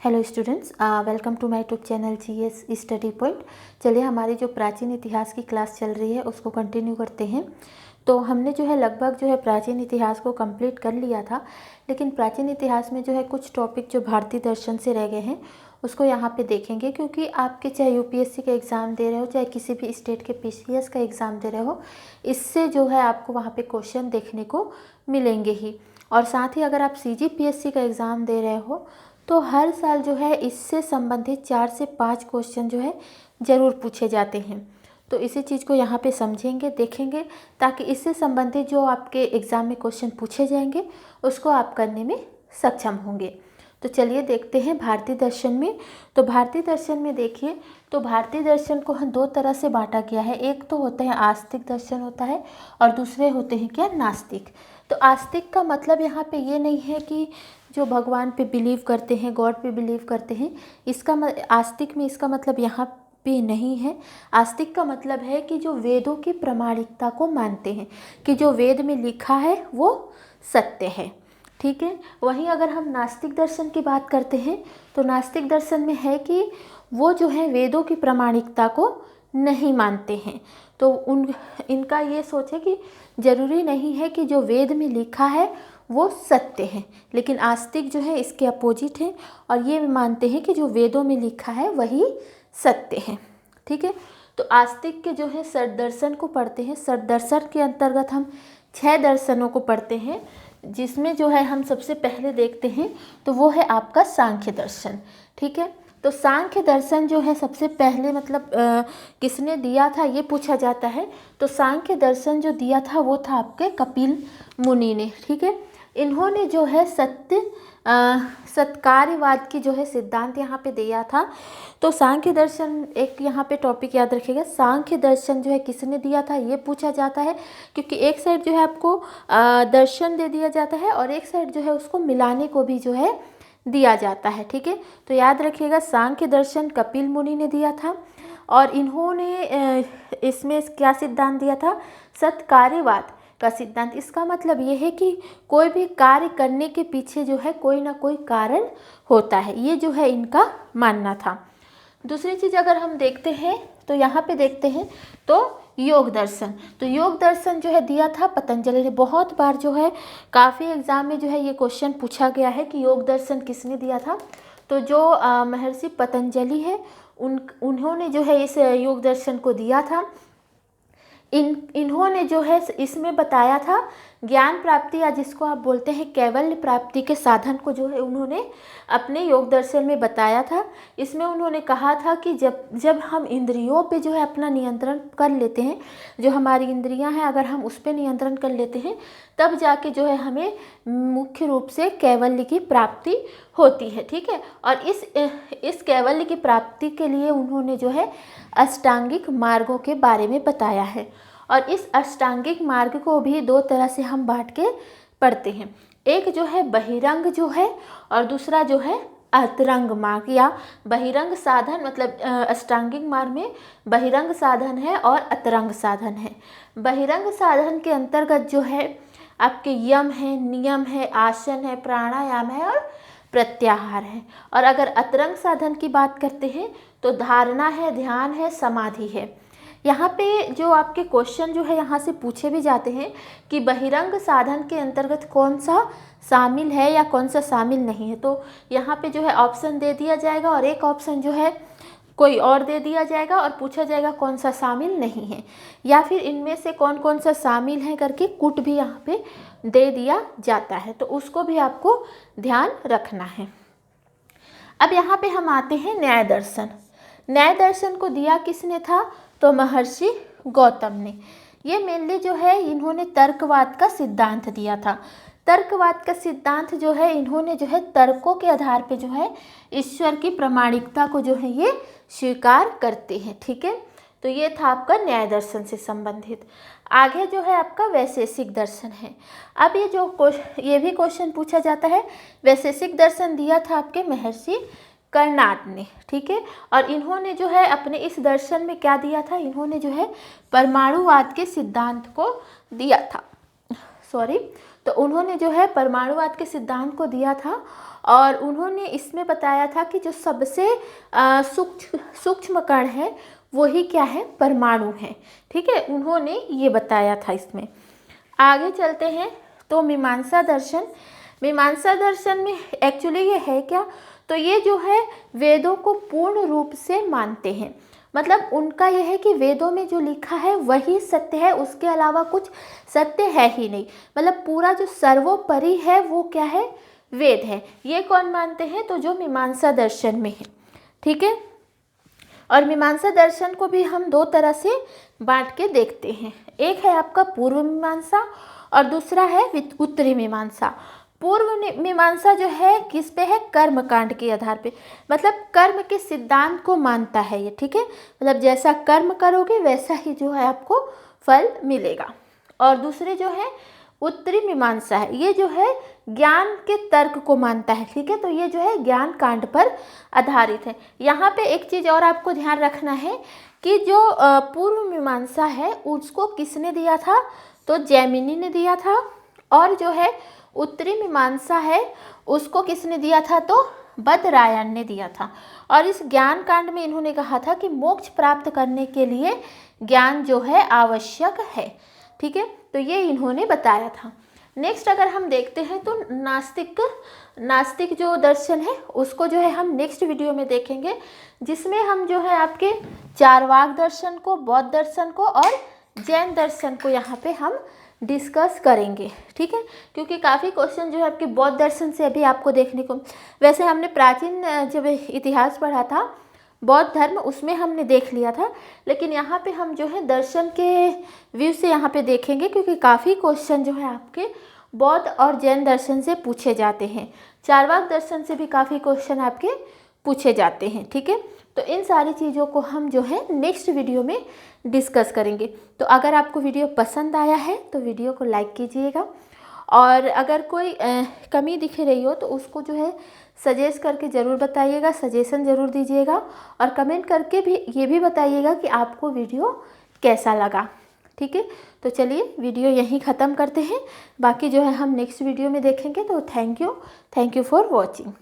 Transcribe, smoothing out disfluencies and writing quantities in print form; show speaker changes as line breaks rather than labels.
Hello students, welcome to my YouTube channel GS study point. चलिए हमारी जो प्राचीन इतिहास की क्लास चल रही है उसको कंटिन्यू करते हैं। तो हमने जो है लगभग जो है प्राचीन इतिहास को कंप्लीट कर लिया था, लेकिन प्राचीन इतिहास में जो है कुछ टॉपिक जो भारतीय दर्शन से रह गए हैं उसको यहाँ पे देखेंगे, क्योंकि आपके चाहे यूपीएससी का एग्ज़ाम दे रहे हो चाहे किसी भी स्टेट के पीसीएस का एग्ज़ाम दे रहे हो, इससे जो है आपको वहाँ पे क्वेश्चन देखने को मिलेंगे ही। और साथ ही अगर आप सीजीपीएससी का एग्ज़ाम दे रहे हो तो हर साल जो है इससे संबंधित 4 से 5 क्वेश्चन जो है ज़रूर पूछे जाते हैं। तो इसी चीज़ को यहाँ पे समझेंगे, देखेंगे, ताकि इससे संबंधित जो आपके एग्ज़ाम में क्वेश्चन पूछे जाएंगे उसको आप करने में सक्षम होंगे। तो चलिए देखते हैं भारतीय दर्शन में। तो भारतीय दर्शन में देखिए, तो भारतीय दर्शन को हम 2 तरह से बांटा गया है। एक तो होता है आस्तिक दर्शन होता है और दूसरे होते हैं क्या, नास्तिक। तो आस्तिक का मतलब यहाँ पे ये नहीं है कि जो भगवान पे बिलीव करते हैं, गॉड पे बिलीव करते हैं, इसका आस्तिक में इसका मतलब यहाँ पे नहीं है। आस्तिक का मतलब है कि जो वेदों की प्रामाणिकता को मानते हैं, कि जो वेद में लिखा है वो सत्य है, ठीक है। वहीं अगर हम नास्तिक दर्शन की बात करते हैं तो नास्तिक दर्शन में है कि वो जो है वेदों की प्रामाणिकता को नहीं मानते हैं। तो इनका ये सोच है कि ज़रूरी नहीं है कि जो वेद में लिखा है वो सत्य है, लेकिन आस्तिक जो है इसके अपोजिट है और ये मानते हैं कि जो वेदों में लिखा है वही सत्य है, ठीक है। तो आस्तिक के जो है षड दर्शन को पढ़ते हैं। षड दर्शन के अंतर्गत हम 6 दर्शनों को पढ़ते हैं, जिसमें जो है हम सबसे पहले देखते हैं तो वो है आपका सांख्य दर्शन, ठीक है। तो सांख्य दर्शन जो है सबसे पहले मतलब किसने दिया था ये पूछा जाता है। तो सांख्य दर्शन जो दिया था वो था आपके कपिल मुनि ने, ठीक है। इन्होंने जो है सत्कार्यवाद की जो है सिद्धांत यहाँ पे दिया था। तो सांख्य दर्शन एक यहाँ पे टॉपिक याद रखिएगा, सांख्य दर्शन जो है किसने दिया था ये पूछा जाता है, क्योंकि एक साइड जो है आपको दर्शन दे दिया जाता है और एक साइड जो है उसको मिलाने को भी जो है दिया जाता है, ठीक है। तो याद रखिएगा सांख्य दर्शन कपिल मुनि ने दिया था और इन्होंने इसमें क्या सिद्धांत दिया था, सत्कार्यवाद का सिद्धांत। इसका मतलब ये है कि कोई भी कार्य करने के पीछे जो है कोई ना कोई कारण होता है, ये जो है इनका मानना था। दूसरी चीज़ अगर हम देखते हैं तो यहाँ पे देखते हैं तो योग दर्शन। तो योग दर्शन जो है दिया था पतंजलि ने। बहुत बार जो है काफ़ी एग्जाम में जो है ये क्वेश्चन पूछा गया है कि योग दर्शन किसने दिया था। तो जो महर्षि पतंजलि है उन्होंने जो है इस योग दर्शन को दिया था। इन्होंने जो है इसमें बताया था ज्ञान प्राप्ति या जिसको आप बोलते हैं कैवल्य प्राप्ति के साधन को जो है उन्होंने अपने योग दर्शन में बताया था। इसमें उन्होंने कहा था कि जब हम इंद्रियों पे जो है अपना नियंत्रण कर लेते हैं, जो हमारी इंद्रियां हैं अगर हम उस पर नियंत्रण कर लेते हैं तब जाके जो है हमें मुख्य रूप से कैवल्य की प्राप्ति होती है, ठीक है। और इस कैवल्य की प्राप्ति के लिए उन्होंने जो है अष्टांगिक मार्गों के बारे में बताया है। और इस अष्टांगिक मार्ग को भी 2 तरह से हम बांट के पढ़ते हैं। एक जो है बहिरंग जो है और दूसरा जो है अंतरंग मार्ग या बहिरंग साधन। मतलब अष्टांगिक मार्ग में बहिरंग साधन है और अंतरंग साधन है। बहिरंग साधन के अंतर्गत जो है आपके यम है, नियम है, आसन है, प्राणायाम है और प्रत्याहार है। और अगर अंतरंग साधन की बात करते हैं तो धारणा है, ध्यान है, समाधि है। यहाँ पे जो आपके क्वेश्चन जो है यहाँ से पूछे भी जाते हैं कि बहिरंग साधन के अंतर्गत कौन सा शामिल है या कौन सा शामिल नहीं है। तो यहाँ पे जो है ऑप्शन दे दिया जाएगा और एक ऑप्शन जो है कोई और दे दिया जाएगा और पूछा जाएगा कौन सा शामिल नहीं है, या फिर इनमें से कौन कौन सा शामिल है करके कुट भी यहाँ पे दे दिया जाता है। तो उसको भी आपको ध्यान रखना है। अब यहाँ पे हम आते हैं न्याय दर्शन। न्याय दर्शन को दिया किसने था, तो महर्षि गौतम ने। ये मेनली जो है इन्होंने तर्कवाद का सिद्धांत दिया था। तर्कवाद का सिद्धांत जो है इन्होंने जो है तर्कों के आधार पे जो है ईश्वर की प्रामाणिकता को जो है ये स्वीकार करते हैं, ठीक है। तो ये था आपका न्याय दर्शन से संबंधित। आगे जो है आपका वैशेषिक दर्शन है। अब ये भी क्वेश्चन पूछा जाता है। वैशेषिक दर्शन दिया था आपके महर्षि कर्णाद ने, ठीक है। और इन्होंने जो है अपने इस दर्शन में क्या दिया था, इन्होंने जो है परमाणुवाद के सिद्धांत को दिया था, तो उन्होंने जो है परमाणुवाद के सिद्धांत को दिया था और उन्होंने इसमें बताया था कि जो सबसे सूक्ष्म कण है वही क्या है, परमाणु है। ठीक है, उन्होंने ये बताया था। इसमें आगे चलते हैं तो मीमांसा दर्शन। मीमांसा दर्शन में एक्चुअली ये है क्या, तो ये जो है वेदों को पूर्ण रूप से मानते हैं। मतलब उनका यह है कि वेदों में जो लिखा है वही सत्य है, उसके अलावा कुछ सत्य है ही नहीं। मतलब पूरा जो सर्वोपरि है वो क्या है, वेद है। ये कौन मानते हैं, तो जो मीमांसा दर्शन में है। ठीक है, और मीमांसा दर्शन को भी हम दो तरह से बांट के देखते हैं। एक है आपका पूर्व मीमांसा और दूसरा है उत्तरी मीमांसा। पूर्व मीमांसा जो है किस पे है, कर्म कांड के आधार पे, मतलब कर्म के सिद्धांत को मानता है ये। ठीक है, मतलब जैसा कर्म करोगे वैसा ही जो है आपको फल मिलेगा। और दूसरे जो है उत्तरी मीमांसा है, ये जो है ज्ञान के तर्क को मानता है। ठीक है, तो ये जो है ज्ञान कांड पर आधारित है। यहाँ पे एक चीज़ और आपको ध्यान रखना है कि जो पूर्व मीमांसा है उसको किसने दिया था, तो जैमिनी ने दिया था। और जो है उत्तरी मीमांसा है उसको किसने दिया था, तो बदरायण ने दिया था। और इस ज्ञान कांड में इन्होंने कहा था कि मोक्ष प्राप्त करने के लिए ज्ञान जो है आवश्यक है। ठीक है, तो ये इन्होंने बताया था। नेक्स्ट अगर हम देखते हैं तो नास्तिक जो दर्शन है उसको जो है हम नेक्स्ट वीडियो में देखेंगे, जिसमें हम जो है आपके चारवाक दर्शन को, बौद्ध दर्शन को और जैन दर्शन को यहाँ पे हम डिस्कस करेंगे। ठीक है, क्योंकि काफ़ी क्वेश्चन जो है आपके बौद्ध दर्शन से अभी आपको देखने को, वैसे हमने प्राचीन जब इतिहास पढ़ा था बौद्ध धर्म उसमें हमने देख लिया था, लेकिन यहाँ पे हम जो है दर्शन के व्यू से यहाँ पे देखेंगे, क्योंकि काफ़ी क्वेश्चन जो है आपके बौद्ध और जैन दर्शन से पूछे जाते हैं। चारवाक दर्शन से भी काफ़ी क्वेश्चन आपके पूछे जाते हैं। ठीक है, तो इन सारी चीज़ों को हम जो है नेक्स्ट वीडियो में डिस्कस करेंगे। तो अगर आपको वीडियो पसंद आया है तो वीडियो को लाइक कीजिएगा, और अगर कोई कमी दिख रही हो तो उसको जो है सजेस्ट करके ज़रूर बताइएगा, सजेशन ज़रूर दीजिएगा, और कमेंट करके भी ये भी बताइएगा कि आपको वीडियो कैसा लगा। ठीक है, तो चलिए वीडियो यहीं ख़त्म करते हैं, बाकी जो है हम नेक्स्ट वीडियो में देखेंगे। तो थैंक यू फॉर वॉचिंग।